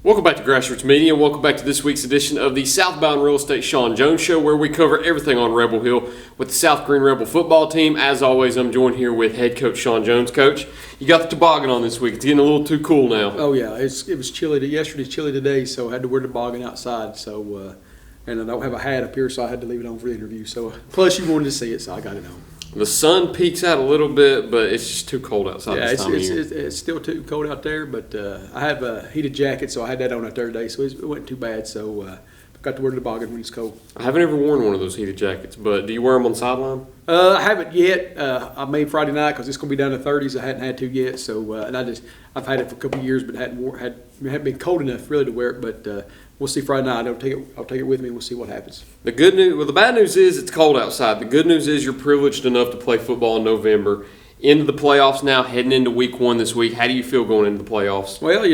Welcome back to Grassroots Media, and welcome back to this week's edition of the Southbound Real Estate Shawn Jones Show, where we cover everything on Rebel Hill with the South Greene Rebel football team. As always, I'm joined here with head coach Shawn Jones. Coach, you got the toboggan on this week. It's getting a little too cool now. Oh yeah, it was chilly. Yesterday's chilly today, so I had to wear the toboggan outside. So, and I don't have a hat up here, so I had to leave it on for the interview. So, plus you wanted to see it, so I got it on. The sun peeks out a little bit, but it's just too cold outside this time of year. It's still too cold out there, but I have a heated jacket, so I had that on out there today, so it wasn't too bad. So got to wear the toboggan when it's cold. I haven't ever worn one of those heated jackets, but do you wear them on the sideline? I haven't yet. I made Friday night because it's going to be down to 30s. I hadn't had to yet, so and I've had it for a couple of years, but hadn't been cold enough really to wear it. But we'll see Friday night. I'll take it with me. We'll see what happens. The bad news is it's cold outside. The good news is you're privileged enough to play football in November. Into the playoffs now, heading into week 1 this week. How do you feel going into the playoffs? Well,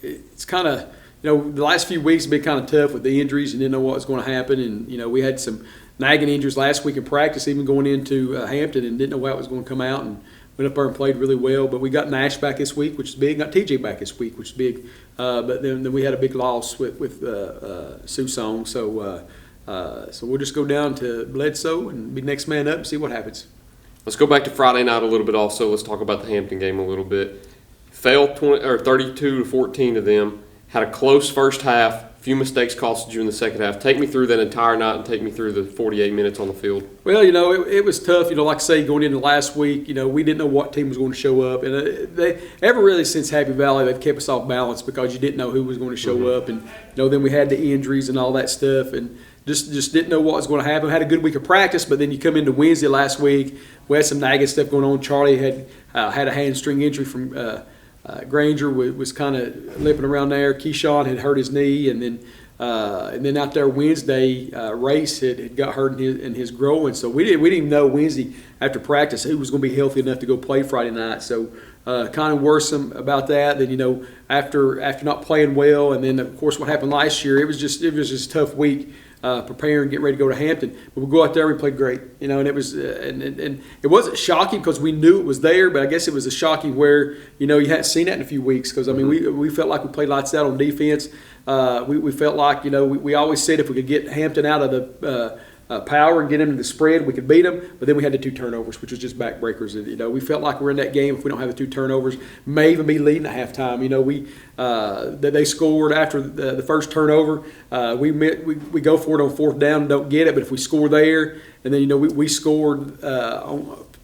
it's kind of, the last few weeks have been kind of tough with the injuries and didn't know what was going to happen. And, we had some nagging injuries last week in practice, even going into Hampton, and didn't know how it was going to come out. And went up there and played really well. But we got Nash back this week, which is big. Got TJ back this week, which is big. But then we had a big loss with Southbound. So we'll just go down to Bledsoe and be next man up and see what happens. Let's go back to Friday night a little bit also. Let's talk about the Hampton game a little bit. Failed 32-14 to them. Had a close first half. Few mistakes costed you in the second half. Take me through that entire night and take me through the 48 minutes on the field. Well, it was tough. Like I say, going into last week, we didn't know what team was going to show up. And really since Happy Valley, they've kept us off balance because you didn't know who was going to show up. And, then we had the injuries and all that stuff. And just didn't know what was going to happen. Had a good week of practice, but then you come into Wednesday last week. We had some nagging stuff going on. Charlie had a hamstring injury from Granger was kind of limping around there. Shawn had hurt his knee, and then out there Wednesday, Race had got hurt in his groin. So we didn't even know Wednesday after practice who was going to be healthy enough to go play Friday night. So kind of worrisome about that. Then after not playing well, and then of course what happened last year, it was just a tough week. Preparing, getting ready to go to Hampton, but we go out there and we played great, and it was and it wasn't shocking because we knew it was there, but I guess it was a shocking where you hadn't seen that in a few weeks because we felt like we played lights out on defense. We felt like we always said if we could get Hampton out of the power and get them to the spread, we could beat them. But then we had the 2 turnovers, which was just backbreakers. And, we felt like we're in that game if we don't have the 2 turnovers. May even be leading at halftime. They scored after the first turnover. We go for it on 4th down and don't get it. But if we score there, and then we scored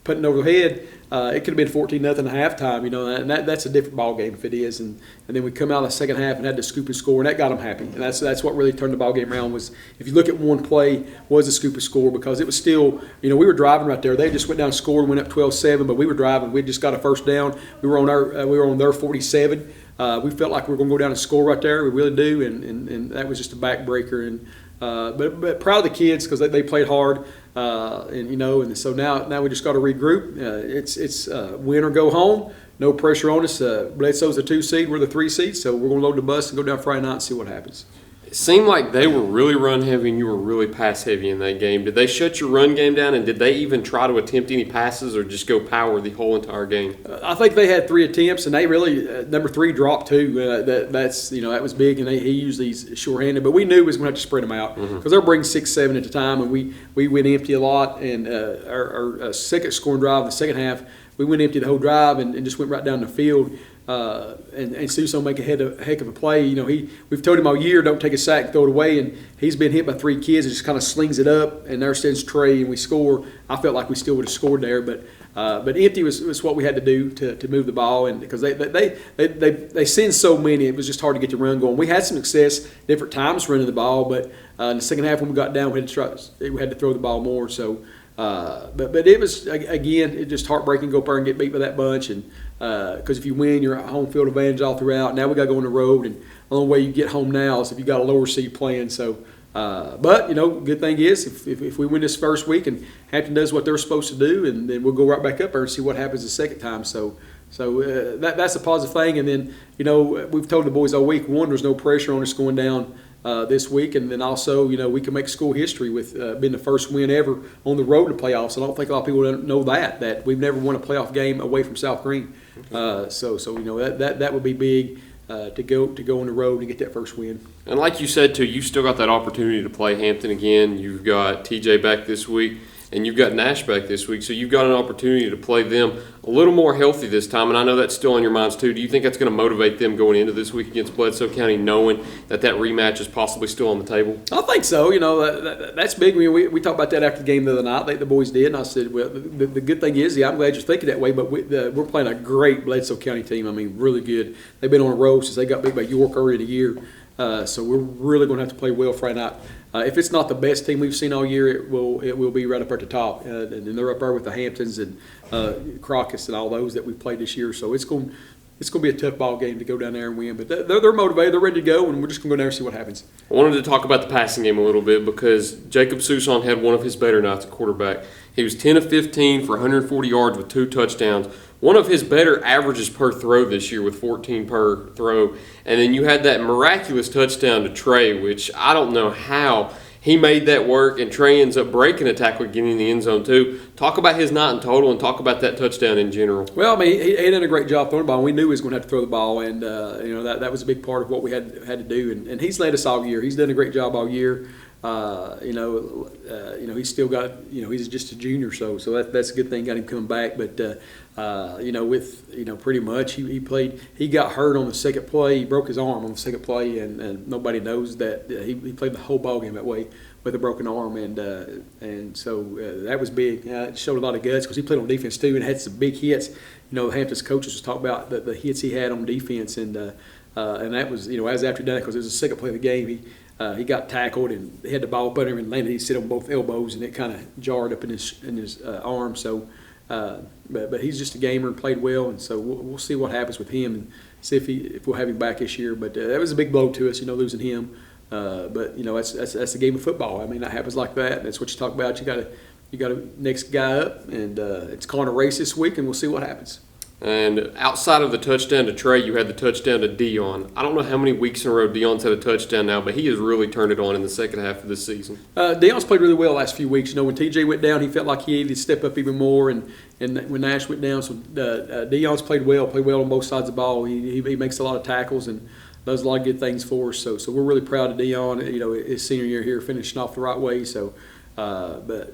putting over the head. It could have been 14-0 at halftime, and that's a different ball game if it is. And then we come out of the second half and had to scoop and score, and that got them happy. And that's what really turned the ball game around. Was if you look at one play, was a scoop and score because it was still, we were driving right there. They just went down and scored and went up 12-7, but we were driving. We just got a first down. We were on their 47. We felt like we were going to go down and score right there. We really do, and that was just a backbreaker. And but proud of the kids because they played hard. And so now we just got to regroup. It's win or go home. No pressure on us. Bledsoe's the 2 seed. We're the 3 seed. So we're going to load the bus and go down Friday night and see what happens. It seemed like they were really run heavy and you were really pass heavy in that game. Did they shut your run game down, and did they even try to attempt any passes or just go power the whole entire game? I think they had 3 attempts, and they really number 3 dropped too. That was big, and he used these shorthanded. But we knew we was going to have to spread them out because they're bringing 6-7 at a time, and we went empty a lot. And our second scoring drive in the second half, we went empty the whole drive and just went right down the field. And Southbound make a heck of a play. We've told him all year, don't take a sack and throw it away, and he's been hit by 3 kids and just kind of slings it up, and there stands Trey, and we score. I felt like we still would have scored there, but empty was what we had to do to move the ball, and because they send so many, it was just hard to get the run going. We had some success different times running the ball, but in the second half when we got down, we had to throw the ball more. So. But it was, again, it just heartbreaking to go up there and get beat by that bunch. And because if you win, you're at home field advantage all throughout. Now we got to go on the road, and the only way you get home now is if you got a lower seed playing. So, but good thing is if we win this first week and Hampton does what they're supposed to do, and then we'll go right back up there and see what happens the second time. So that's a positive thing. And then we've told the boys all week, one, there's no pressure on us going down this week, and then also we can make school history with being the first win ever on the road to playoffs. I don't think a lot of people know that we've never won a playoff game away from South Greene. So that would be big. to go on the road and get that first win. And like you said, too, you've still got that opportunity to play Hampton again. You've got TJ back this week, and you've got Nash back this week. So you've got an opportunity to play them a little more healthy this time. And I know that's still on your minds, too. Do you think that's going to motivate them going into this week against Bledsoe County, knowing that rematch is possibly still on the table? I think so. That's big. We talked about that after the game the other night. I think the boys did. And I said, well, the good thing is, I'm glad you're thinking that way, but we're playing a great Bledsoe County team. I mean, really good. They've been on a roll since they got beat by York early in the year. So we're really going to have to play well Friday night. If it's not the best team we've seen all year, it will be right up at the top. And they're up there with the Hamptons and Crockett's and all those that we've played this year. So it's going to be a tough ball game to go down there and win. But they're motivated. They're ready to go, and we're just going to go down there and see what happens. I wanted to talk about the passing game a little bit because Jacob Susong had one of his better nights at quarterback. He was 10 of 15 for 140 yards with 2 touchdowns. One of his better averages per throw this year with 14 per throw. And then you had that miraculous touchdown to Trey, which I don't know how he made that work, and Trey ends up breaking a tackle and getting in the end zone too. Talk about his night in total and talk about that touchdown in general. Well, I mean, he did a great job throwing the ball. We knew he was going to have to throw the ball, and that was a big part of what we had to do. And he's led us all year. He's done a great job all year. He's still got, he's just a junior, so that's a good thing. Got him coming back, but pretty much he played. He got hurt on the second play. He broke his arm on the second play, and nobody knows that he played the whole ball game that way with a broken arm, and so that was big. It showed a lot of guts because he played on defense too and had some big hits. Hampton's coaches was talking about the hits he had on defense, and that was as after done because it was the second play of the game. He got tackled and had the ball up under him and landed. He sit on both elbows, and it kind of jarred up in his arm. So, but he's just a gamer and played well, and so we'll see what happens with him and see if we'll have him back this year. But that was a big blow to us, losing him. But that's the game of football. I mean, that happens like that. That's what you talk about. You got to next guy up, and it's calling a race this week, and we'll see what happens. And outside of the touchdown to Trey, you had the touchdown to Dion. I don't know how many weeks in a row Dion's had a touchdown now, but he has really turned it on in the second half of this season. Dion's played really well the last few weeks. When TJ went down, he felt like he needed to step up even more, and when Nash went down, so Dion's played well on both sides of the ball. He makes a lot of tackles and does a lot of good things for us. So we're really proud of Dion. His senior year here, finishing off the right way. So, but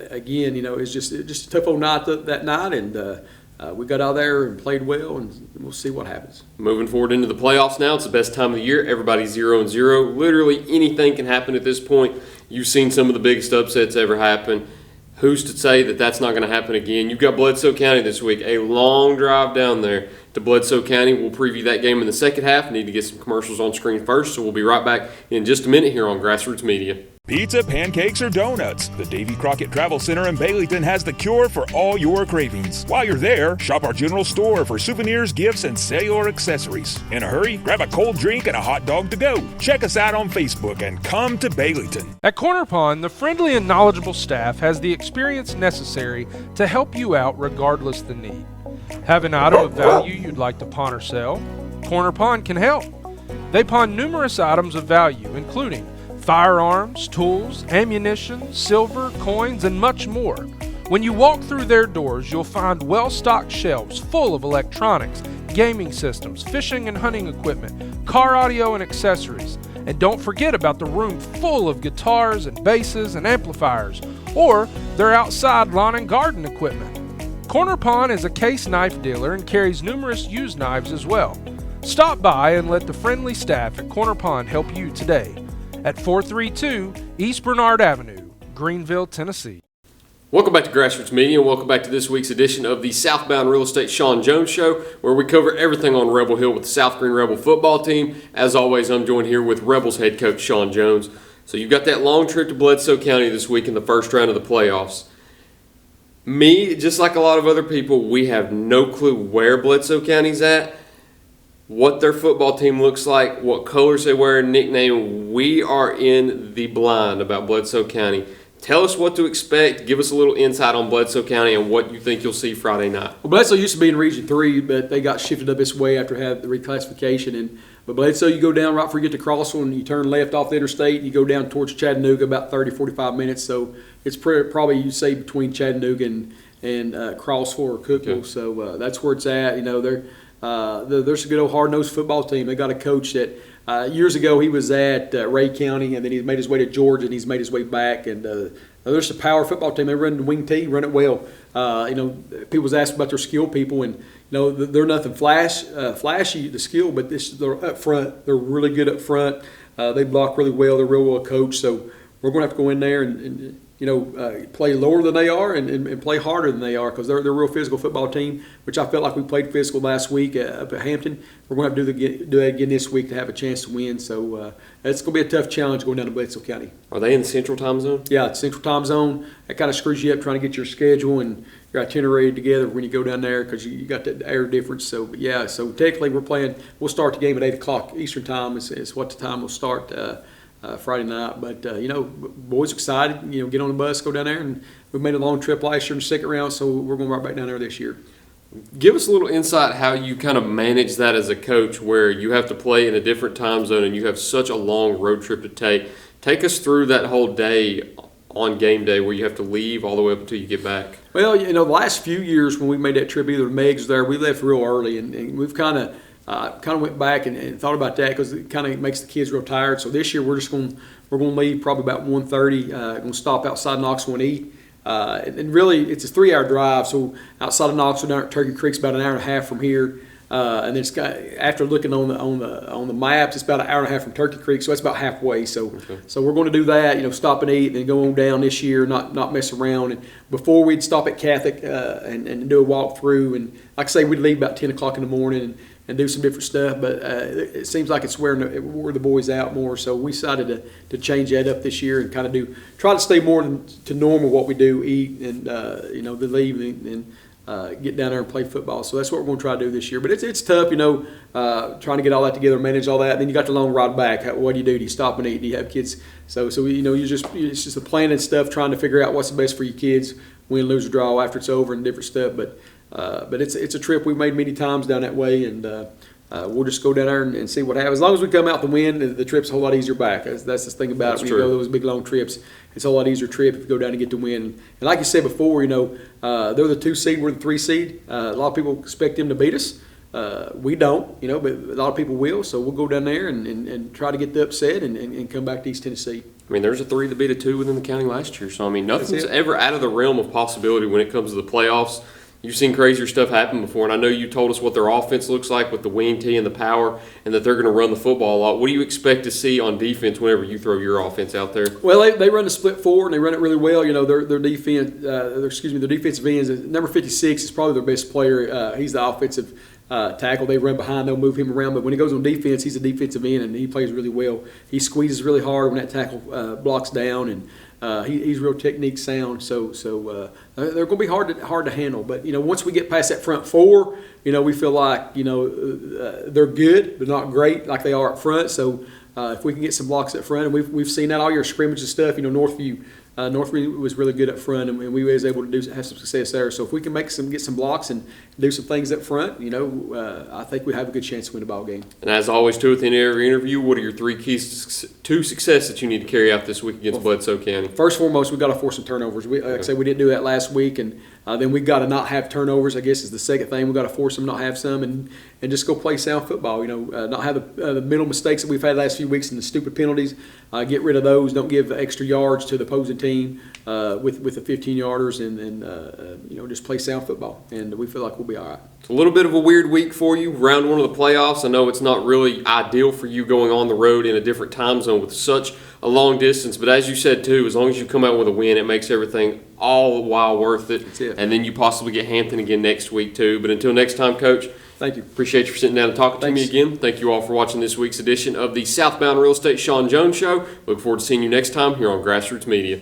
again, it's just a tough old night that night, and. We got out there and played well, and we'll see what happens. Moving forward into the playoffs now, it's the best time of the year. Everybody's 0-0. Literally anything can happen at this point. You've seen some of the biggest upsets ever happen. Who's to say that that's not going to happen again? You've got Bledsoe County this week, a long drive down there to Bledsoe County. We'll preview that game in the second half. Need to get some commercials on screen first, so we'll be right back in just a minute here on Grassroots Media. Pizza, pancakes, or donuts, the Davy Crockett Travel Center in Baileyton has the cure for all your cravings. While you're there, shop our general store for souvenirs, gifts, and cellular accessories. In a hurry, grab a cold drink and a hot dog to go. Check us out on Facebook and come to Baileyton. At Corner Pond, the friendly and knowledgeable staff has the experience necessary to help you out regardless the need. Have an item of value you'd like to pawn or sell? Corner Pond can help. They pawn numerous items of value, including firearms, tools, ammunition, silver, coins, and much more. When you walk through their doors, you'll find well-stocked shelves full of electronics, gaming systems, fishing and hunting equipment, car audio and accessories. And don't forget about the room full of guitars and basses and amplifiers, or their outside lawn and garden equipment. Corner Pond is a case knife dealer and carries numerous used knives as well. Stop by and let the friendly staff at Corner Pond help you today. At 432 East Bernard Avenue, Greenville, Tennessee. Welcome back to Grassroots Media, and welcome back to this week's edition of the Southbound Real Estate Shawn Jones Show, where we cover everything on Rebel Hill with the South Greene Rebel football team. As always, I'm joined here with Rebels head coach Shawn Jones. So you've got that long trip to Bledsoe County this week in the first round of the playoffs. Me, just like a lot of other people, we have no clue where Bledsoe County's at, what their football team looks like, what colors they wear, nickname. We are in the blind about Bledsoe County. Tell us what to expect. Give us a little insight on Bledsoe County and what you think you'll see Friday night. Well, Bledsoe used to be in Region 3, but they got shifted up this way after having the reclassification. But Bledsoe, you go down right before you get to Crossville, and you turn left off the interstate, and you go down towards Chattanooga about 30, 45 minutes. So it's probably, you say, between Chattanooga and Crossville or Cookville. Okay. So that's where it's at. there's a good old hard-nosed football team. They got a coach that years ago he was at Ray County, and then he made his way to Georgia, and he's made his way back. And there's a power football team. They run the wing T, run it well. People's asked about their skill people, and they're nothing flashy the skill, but they're up front. They're really good up front. They block really well. They're real well coached. So we're going to have to go in there and play lower than they are and play harder than they are, because they're a real physical football team, which I felt like we played physical last week up at Hampton. We're going to have to do that again this week to have a chance to win. So it's going to be a tough challenge going down to Bledsoe County. Are they in the Central Time Zone? Yeah, it's Central Time Zone. That kind of screws you up trying to get your schedule and your itinerary together when you go down there, because you got that air difference. So, yeah, so technically we'll start the game at 8 o'clock Eastern Time is what the time will start Friday night. But, boys excited, get on the bus, go down there. And we made a long trip last year in the second round, so we're going right back down there this year. Give us a little insight how you kind of manage that as a coach, where you have to play in a different time zone and you have such a long road trip to take. Take us through that whole day on game day where you have to leave all the way up until you get back. Well, the last few years when we made that trip, either Meg's there, we left real early, and we've kind of went back and thought about that, because it kind of makes the kids real tired. So this year we're going to leave probably about 1:30. Going to stop outside Knoxville and eat. And really, it's a 3-hour drive. So outside of Knoxville, down at Turkey Creek's about an hour and a half from here. And then after looking on the maps, it's about an hour and a half from Turkey Creek, so that's about halfway. So we're going to do that, stop and eat, and then go on down this year, not mess around. And before we'd stop at Catholic and do a walkthrough, and like I say, we'd leave about 10 o'clock in the morning and do some different stuff. But it seems like it's wearing the boys out more, so we decided to change that up this year and kind of try to stay more to normal what we do, eat, and the leave and get down there and play football. So that's what we're going to try to do this year. But it's tough, trying to get all that together, manage all that. And then you got the long ride back. What do? Do you stop and eat? Do you have kids? So it's just the planning stuff, trying to figure out what's the best for your kids, win, lose, or draw after it's over, and different stuff. But it's a trip we've made many times down that way, and we'll just go down there and see what happens. As long as we come out to win, the trip's a whole lot easier back. That's the thing about it. When you go those big long trips, it's a whole lot easier trip if you go down and get to win. And like you said before, they're the 2 seed, we're the 3 seed. A lot of people expect them to beat us. We don't, but a lot of people will. So we'll go down there and try to get the upset and come back to East Tennessee. I mean, there's a 3 that beat a 2 within the county last year. So, I mean, nothing's ever out of the realm of possibility when it comes to the playoffs. You've seen crazier stuff happen before, and I know you told us what their offense looks like with the wing T and the power, and that they're going to run the football a lot. What do you expect to see on defense whenever you throw your offense out there? Well, they run the split 4, and they run it really well. Their defense, their defensive ends. Number 56 is probably their best player. He's the offensive tackle. They run behind, they'll move him around, but when he goes on defense, he's a defensive end, and he plays really well. He squeezes really hard when that tackle blocks down, and he's real technique sound. So they're going to be hard to handle. But once we get past that front 4, we feel like they're good but not great like they are up front. So if we can get some blocks up front, and we've seen that all year, scrimmage and stuff. Northview was really good up front, and we was able to have some success there. So if we can get some blocks and do some things up front, I think we have a good chance to win the ball game. And as always, too, at the end of every interview, what are your 3 keys to success that you need to carry out this week against Bledsoe County? First and foremost, we've got to force some turnovers. Like I said, we didn't do that last week, and then we've got to not have turnovers, I guess, is the second thing. We've got to force them, not have some, and just go play sound football. Not have the mental mistakes that we've had the last few weeks and the stupid penalties. Get rid of those. Don't give extra yards to the opposing team with the 15-yarders, and just play sound football. And we feel like we'll be all right. It's a little bit of a weird week for you, round 1 of the playoffs. I know it's not really ideal for you going on the road in a different time zone with such a long distance, but as you said too, as long as you come out with a win, it makes everything all the while worth it. That's it. And then you possibly get Hampton again next week too. But until next time, Coach, thank you. Appreciate you for sitting down and talking to me again. Thank you all for watching this week's edition of the Southbound Real Estate Shawn Jones Show. Look forward to seeing you next time here on Grassroots Media.